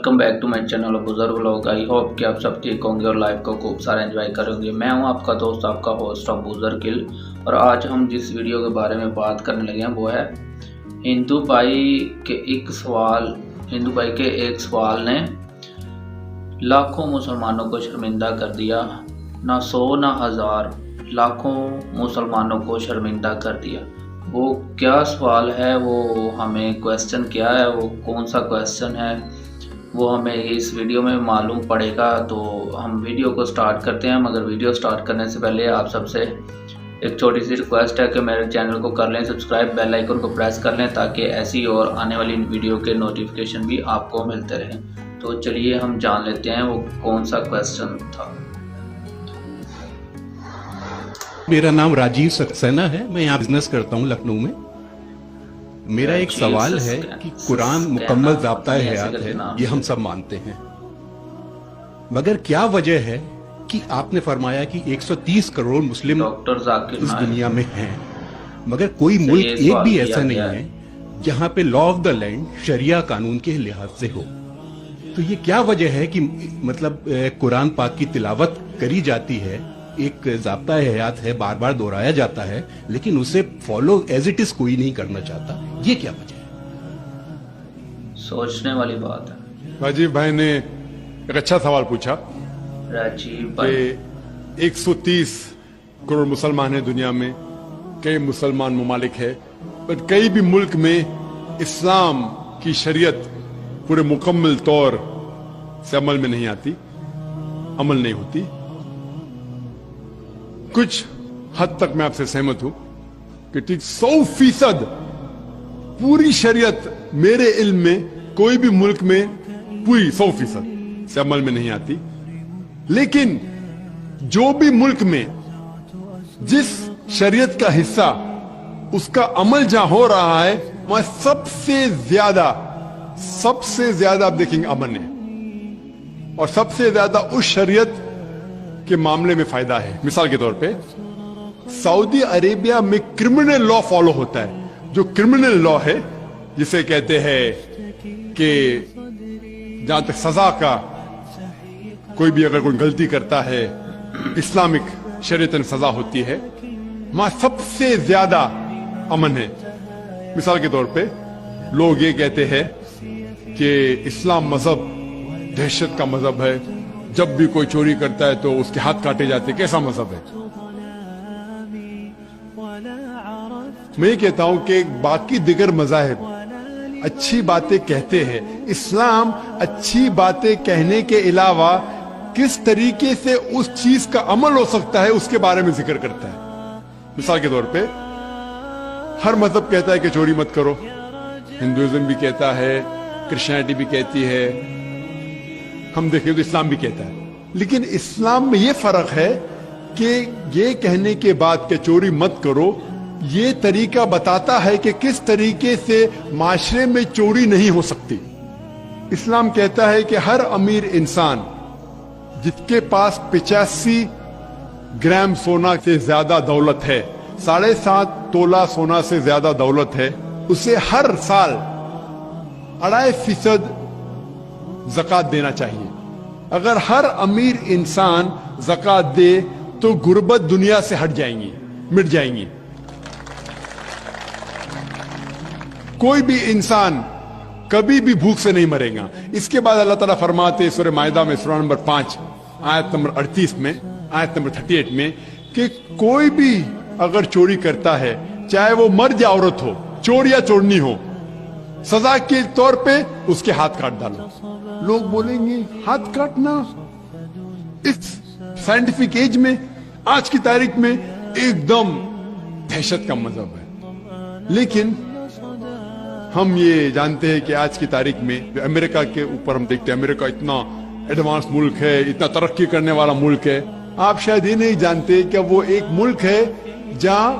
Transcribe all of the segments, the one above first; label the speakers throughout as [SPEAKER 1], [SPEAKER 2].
[SPEAKER 1] Welcome back to my channel बुजुर्ग vlog. I hope कि आप सब ठीक होंगे और लाइफ को खूब सारा एंजॉय करेंगे। मैं हूं आपका दोस्त, आपका होस्ट ऑफ बुजुर्ग गिल, और आज हम जिस वीडियो के बारे में बात करने लगे हैं वो है हिंदू भाई के एक सवाल ने लाखों मुसलमानों को शर्मिंदा कर दिया। ना 100 ना 1000 लाखों मुसलमानों को शर्मिंदा कर दिया। वो क्या सवाल है, वो हमें क्वेश्चन क्या है, वो कौन सा क्वेश्चन है, वो हमें इस वीडियो में मालूम पड़ेगा। तो हम वीडियो को स्टार्ट करते हैं, मगर वीडियो स्टार्ट करने से पहले आप सबसे एक छोटी सी रिक्वेस्ट है कि मेरे चैनल को कर लें सब्सक्राइब, बेल आइकन को प्रेस कर लें ताकि ऐसी और आने वाली वीडियो के नोटिफिकेशन भी आपको मिलते रहें। तो चलिए हम जान लेते हैं वो कौन सा क्वेश्चन था।
[SPEAKER 2] मेरा नाम राजीव सक्सेना है, मैं यहाँ बिजनेस करता हूँ लखनऊ में। मेरा एक सवाल है कि कुरान मुकम्मल ज़ाब्ता-ए हयात है, ये हम सब मानते हैं, मगर क्या वजह है कि आपने फरमाया कि 130 करोड़ मुस्लिम इस दुनिया में हैं, मगर कोई मुल्क एक भी ऐसा नहीं है जहाँ पे लॉ ऑफ द लैंड शरिया कानून के लिहाज से हो। तो ये क्या वजह है कि मतलब कुरान पाक की तिलावत करी जाती है, एक ज़ाब्ता-ए हयात है, बार बार दोहराया जाता है, लेकिन उसे फॉलो एज इट इज कोई नहीं करना चाहता, ये क्या वजह है?
[SPEAKER 1] सोचने वाली बात है।
[SPEAKER 3] राजीव भाई ने एक अच्छा सवाल पूछा।
[SPEAKER 1] राजीव भाई,
[SPEAKER 3] 130 करोड़ मुसलमान है दुनिया में, कई मुसलमान ममालिक है, पर कई भी मुल्क में इस्लाम की शरीयत पूरे मुकम्मल तौर से अमल में नहीं आती, अमल नहीं होती। कुछ हद तक मैं आपसे सहमत हूं कि ठीक 100% पूरी शरीयत मेरे इल्म में कोई भी मुल्क में पूरी 100% से अमल में नहीं आती। लेकिन जो भी मुल्क में जिस शरीयत का हिस्सा उसका अमल जहां हो रहा है, वहां सबसे ज्यादा आप देखेंगे अमन है, और सबसे ज्यादा उस शरीयत के मामले में फायदा है। मिसाल के तौर पे सऊदी अरेबिया में क्रिमिनल लॉ फॉलो होता है। जो क्रिमिनल लॉ है, जिसे कहते हैं कि जहां तक सजा का कोई भी अगर कोई गलती करता है इस्लामिक शरीयतन सजा होती है, वहां सबसे ज्यादा अमन है। मिसाल के तौर पे लोग ये कहते हैं कि इस्लाम मजहब दहशत का मजहब है, जब भी कोई चोरी करता है तो उसके हाथ काटे जाते। कैसा मजहब है? मैं ये कहता हूं कि बाकी दिगर मज़ाहिब अच्छी बातें कहते हैं, इस्लाम अच्छी बातें कहने के अलावा किस तरीके से उस चीज का अमल हो सकता है उसके बारे में जिक्र करता है। मिसाल के तौर पे हर मजहब कहता है कि चोरी मत करो, हिंदुइज्म भी कहता है, क्रिश्चियनिटी भी कहती है, हम देखें तो इस्लाम भी कहता है। लेकिन इस्लाम में ये फर्क है कि ये कहने के बाद कि चोरी मत करो, ये तरीका बताता है कि किस तरीके से माशरे में चोरी नहीं हो सकती। इस्लाम कहता है कि हर अमीर इंसान जिसके पास 85 ग्राम सोना से ज्यादा दौलत है, 7.5 तोला सोना से ज्यादा दौलत है, उसे हर साल 2.5% ज़कात देना चाहिए। अगर हर अमीर इंसान ज़कात दे तो गुर्बत दुनिया से हट जाएंगी, मिट जाएंगी। कोई भी इंसान कभी भी भूख से नहीं मरेगा। इसके बाद अल्लाह ताला फरमाते सूरह माइदा में सूरह नंबर 5 आयत नंबर 38 में, आयत नंबर 38 में, कि कोई भी अगर चोरी करता है, चाहे वो मर्द या औरत हो, चोर या चोरनी हो, सजा के तौर पे उसके हाथ काट डालो। लोग बोलेंगे हाथ काटना इस साइंटिफिक एज में, आज की तारीख में एकदम दहशत का मजहब है। लेकिन हम ये जानते हैं कि आज की तारीख में अमेरिका के ऊपर हम देखते हैं, अमेरिका इतना एडवांस मुल्क है, इतना तरक्की करने वाला मुल्क है। आप शायद ये नहीं जानते कि वो एक मुल्क है जहां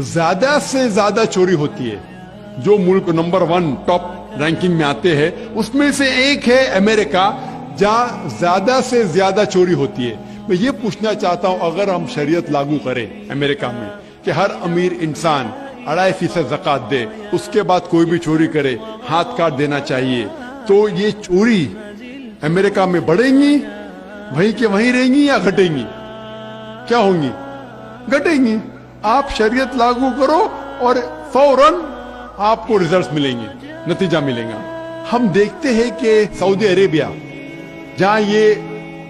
[SPEAKER 3] ज्यादा से ज्यादा चोरी होती है। जो मुल्क नंबर 1 टॉप रैंकिंग में आते हैं उसमें से एक है अमेरिका, जहां ज्यादा से ज्यादा चोरी होती है। मैं ये पूछना चाहता हूं, अगर हम शरीयत लागू करें अमेरिका में कि हर अमीर इंसान 2.5% ज़कात दे, उसके बाद कोई भी चोरी करे हाथ काट देना चाहिए, तो ये चोरी अमेरिका में बढ़ेंगी, वहीं के वहीं रहेंगी या घटेंगी? क्या होंगी? घटेंगी। आप शरीयत लागू करो और फौरन आपको रिजल्ट्स मिलेंगे, नतीजा मिलेगा। हम देखते हैं कि सऊदी अरेबिया, जहां ये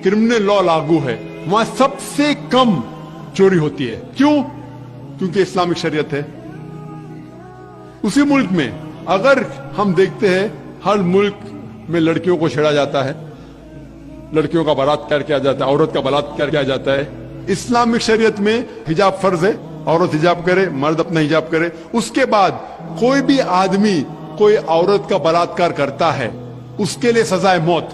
[SPEAKER 3] क्रिमिनल लॉ लागू है, वहां सबसे कम चोरी होती है। क्यों? क्योंकि इस्लामिक शरीयत है। उसी मुल्क में अगर हम देखते हैं हर मुल्क में लड़कियों को छेड़ा जाता है, लड़कियों का बलात्कार किया जाता है, औरत का बलात्कार किया जाता है। इस्लामिक शरीयत में हिजाब फर्ज है, औरत हिजाब करे, मर्द अपना हिजाब करे। उसके बाद कोई भी आदमी कोई औरत का बलात्कार करता है, उसके लिए सजा है मौत।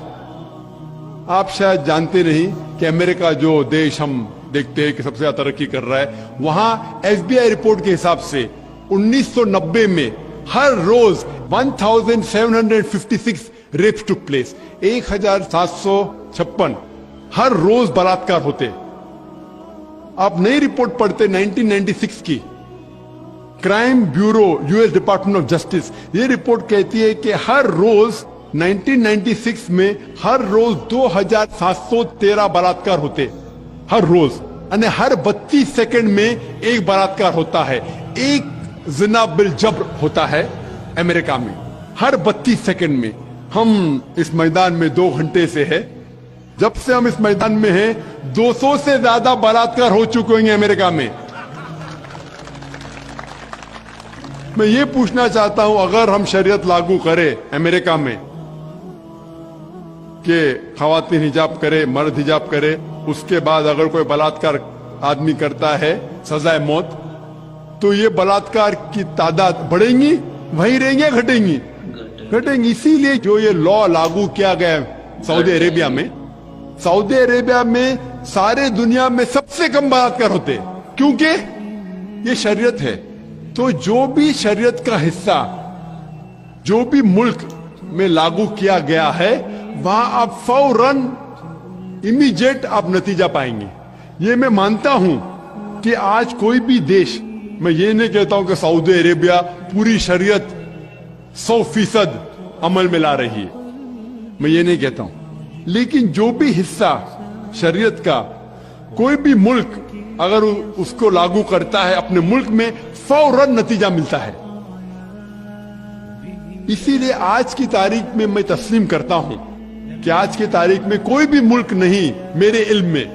[SPEAKER 3] आप शायद जानते नहीं कि अमेरिका जो देश हम देखते हैं कि सबसे ज्यादा तरक्की कर रहा है, वहां FBI रिपोर्ट के हिसाब से 1990 में हर रोज 1756 रेप्स टुक प्लेस, 1756 हर रोज बलात्कार होते। आप नई रिपोर्ट पढ़ते 1996 की, crime bureau US department of justice, ये रिपोर्ट कहती है कि हर रोज 1996 में हर रोज 2713 बलात्कार होते, हर रोज। यानी हर 32 सेकंड में एक बलात्कार होता है, एक जिना बिल जब्र होता है अमेरिका में, हर 32 सेकंड में। हम इस मैदान में 2 घंटे से है, जब से हम इस मैदान में हैं 200 से ज्यादा बलात्कार हो चुके हैं अमेरिका में। मैं ये पूछना चाहता हूं, अगर हम शरीयत लागू करें अमेरिका में कि खवातीन हिजाब करे, मर्द हिजाब करे, उसके बाद अगर कोई बलात्कार आदमी करता है सजाए मौत, तो ये बलात्कार की तादाद बढ़ेंगी, वहीं रहेंगी या घटेंगी? घटेंगी। इसीलिए जो ये लॉ लागू किया गया सऊदी अरेबिया में, सऊदी अरेबिया में सारे दुनिया में सबसे कम बलात्कार होते, क्योंकि ये शरीयत है। तो जो भी शरीयत का हिस्सा जो भी मुल्क में लागू किया गया है, वहां आप फौरन इमीडिएट आप नतीजा पाएंगे। ये मैं मानता हूं कि आज कोई भी देश, मैं ये नहीं कहता हूं कि सऊदी अरेबिया पूरी शरीयत 100% अमल में ला रही है, मैं ये नहीं कहता हूं, लेकिन जो भी हिस्सा शरीयत का कोई भी मुल्क अगर उसको लागू करता है अपने मुल्क में, फौरन नतीजा मिलता है। इसीलिए आज की तारीख में मैं तस्लीम करता हूं कि आज की तारीख में कोई भी मुल्क नहीं मेरे इल्म में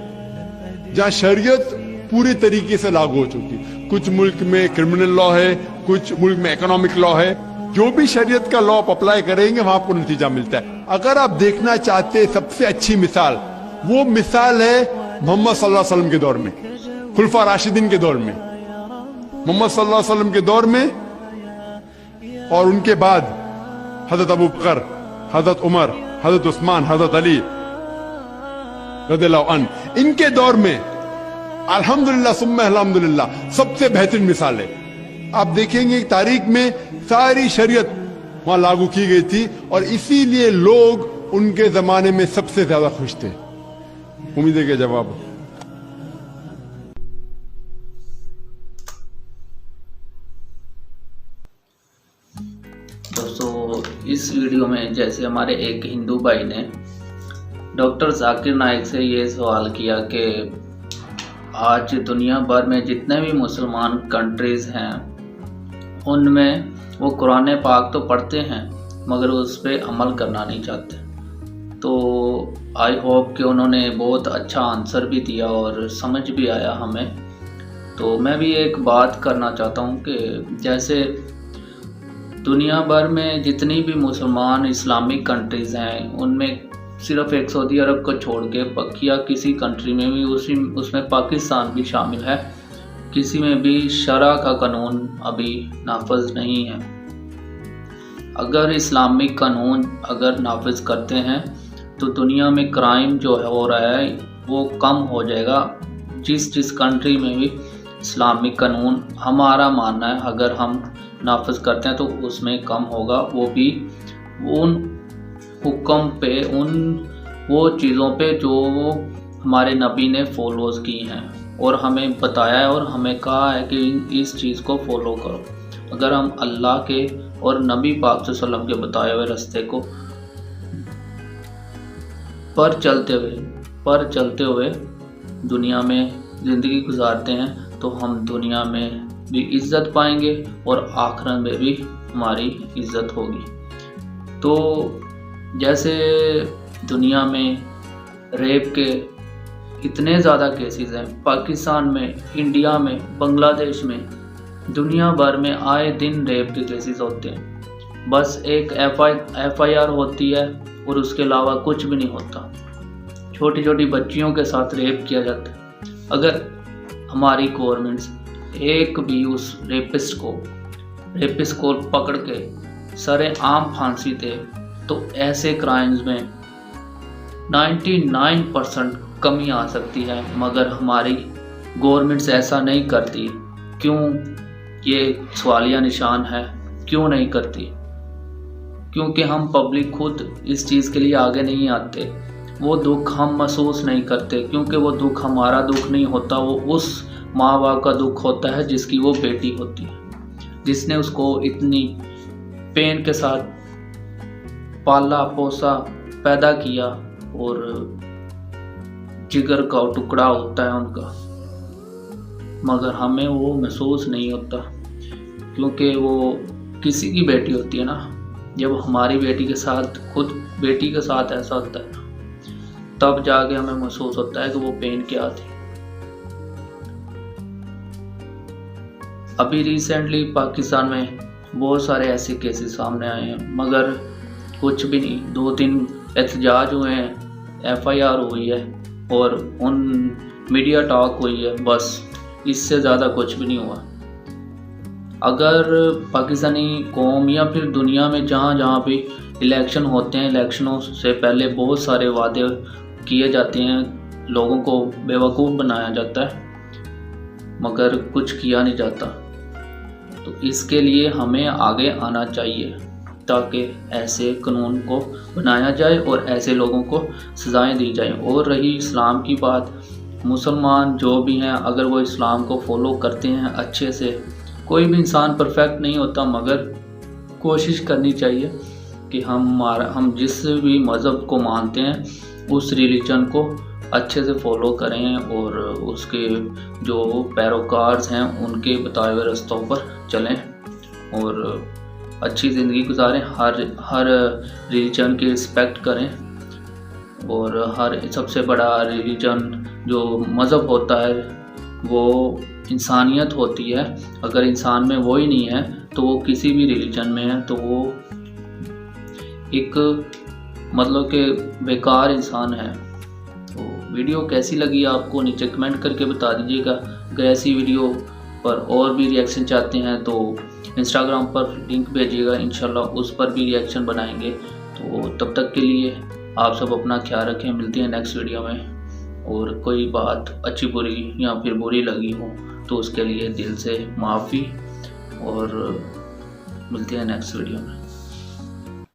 [SPEAKER 3] जहां शरीयत पूरी तरीके से लागू हो चुकी। कुछ मुल्क में क्रिमिनल लॉ है, कुछ मुल्क में इकोनॉमिक लॉ है। जो भी शरीयत का लॉ आप अप्लाई करेंगे वहां आपको नतीजा मिलता है। अगर आप देखना चाहते सबसे अच्छी मिसाल, वो मिसाल है मोहम्मद सल्लल्लाहु अलैहि वसल्लम के दौर में, खुलफा राशिदीन के दौर में। मोहम्मद सल्लल्लाहु अलैहि वसल्लम के दौर में और उनके बाद हजरत अबू बकर, हजरत उमर, हजरत उस्मान, हजरत अली रज़ियल्लाहु अन्हु, इनके दौर में अल्हम्दुलिल्लाह सुम्मा अल्हम्दुलिल्लाह सबसे बेहतरीन मिसाल है। आप देखेंगे तारीख में सारी शरीयत वहां लागू की गई थी और इसीलिए लोग उनके जमाने में सबसे ज्यादा खुश थे। उम्मीद है कि जवाब।
[SPEAKER 1] दोस्तों, इस वीडियो में जैसे हमारे एक हिंदू भाई ने डॉक्टर जाकिर नाइक से ये सवाल किया कि आज दुनिया भर में जितने भी मुसलमान कंट्रीज़ हैं उनमें वो कुरान पाक तो पढ़ते हैं मगर उस पर अमल करना नहीं चाहते। तो आई होप कि उन्होंने बहुत अच्छा आंसर भी दिया और समझ भी आया हमें। तो मैं भी एक बात करना चाहता हूँ कि जैसे दुनिया भर में जितनी भी मुसलमान इस्लामिक कंट्रीज़ हैं उनमें सिर्फ एक सऊदी अरब को छोड़ के बकिया किसी कंट्री में भी उसमें पाकिस्तान भी शामिल है, किसी में भी शरा का कानून अभी नाफज नहीं है। अगर इस्लामिक कानून अगर नाफज करते हैं तो दुनिया में क्राइम जो हो रहा है वो कम हो जाएगा। जिस कंट्री में भी इस्लामिक कानून हमारा मानना है अगर हम नाफज करते हैं तो उसमें कम होगा, वो भी उन हुक्म पे, उन वो चीज़ों पे जो हमारे नबी ने फॉलोज की हैं और हमें बताया है और हमें कहा है कि इस चीज़ को फॉलो करो। अगर हम अल्लाह के और नबी पाक सल्लल्लाहु अलैहि वसल्लम के बताए हुए रास्ते को पर चलते हुए दुनिया में ज़िंदगी गुजारते हैं तो हम दुनिया में भी इज़्ज़त पाएंगे और आखिरत में भी हमारी इज़्ज़त होगी। तो जैसे दुनिया में रेप के इतने ज़्यादा केसेस हैं, पाकिस्तान में, इंडिया में, बांग्लादेश में, दुनिया भर में आए दिन रेप के केसेस होते हैं। बस एक FIR होती है और उसके अलावा कुछ भी नहीं होता। छोटी छोटी बच्चियों के साथ रेप किया जाता है। अगर हमारी गवर्नमेंट्स एक भी उस रेपिस्ट को पकड़ के सरेआम फांसी दे तो ऐसे क्राइम्स में 99% कमी आ सकती है, मगर हमारी गवर्नमेंट्स ऐसा नहीं करती। क्यों, ये सवालिया निशान है, क्यों नहीं करती? क्योंकि हम पब्लिक खुद इस चीज़ के लिए आगे नहीं आते। वो दुख हम महसूस नहीं करते, क्योंकि वो दुख हमारा दुख नहीं होता, वो उस माँ बाप का दुख होता है जिसकी वो बेटी होती है, जिसने उसको इतनी पेन के साथ पाला पोसा पैदा किया और जिगर का टुकड़ा होता है उनका, मगर हमें वो महसूस नहीं होता क्योंकि वो किसी की बेटी होती है ना। जब हमारी बेटी के साथ, खुद बेटी के साथ ऐसा होता है तब जाके हमें महसूस होता है कि वो पेन क्या थी। अभी रिसेंटली पाकिस्तान में बहुत सारे ऐसे केसेस सामने आए हैं, मगर कुछ भी नहीं। 2-3 एहतजाज हुए हैं, FIR हुई है और उन मीडिया टॉक हुई है, बस इससे ज़्यादा कुछ भी नहीं हुआ। अगर पाकिस्तानी कौम या फिर दुनिया में जहाँ भी इलेक्शन होते हैं, इलेक्शनों से पहले बहुत सारे वादे किए जाते हैं, लोगों को बेवकूफ़ बनाया जाता है, मगर कुछ किया नहीं जाता। तो इसके लिए हमें आगे आना चाहिए ताकि ऐसे कानून को बनाया जाए और ऐसे लोगों को सज़ाएं दी जाएं। और रही इस्लाम की बात, मुसलमान जो भी हैं अगर वो इस्लाम को फॉलो करते हैं अच्छे से, कोई भी इंसान परफेक्ट नहीं होता, मगर कोशिश करनी चाहिए कि हम जिस भी मज़हब को मानते हैं उस रिलीजन को अच्छे से फॉलो करें और उसके जो पैरोकार्स हैं उनके बताए हुए रास्तों पर चलें और अच्छी ज़िंदगी गुजारें। हर रिलीजन की रिस्पेक्ट करें और सबसे बड़ा रिलीजन जो मज़हब होता है वो इंसानियत होती है। अगर इंसान में वो ही नहीं है तो वो किसी भी रिलीजन में है तो वो एक मतलब कि बेकार इंसान है। तो वीडियो कैसी लगी आपको नीचे कमेंट करके बता दीजिएगा। अगर ऐसी वीडियो पर और भी रिएक्शन चाहते हैं तो इंस्टाग्राम पर लिंक भेजिएगा, इंशाल्लाह उस पर भी रिएक्शन बनाएंगे। तो तब तक के लिए आप सब अपना ख्याल रखें, मिलते हैं नेक्स्ट वीडियो में। और कोई बात अच्छी बुरी या फिर बुरी लगी हो तो उसके लिए दिल से माफ़ी, और मिलते हैं नेक्स्ट वीडियो में।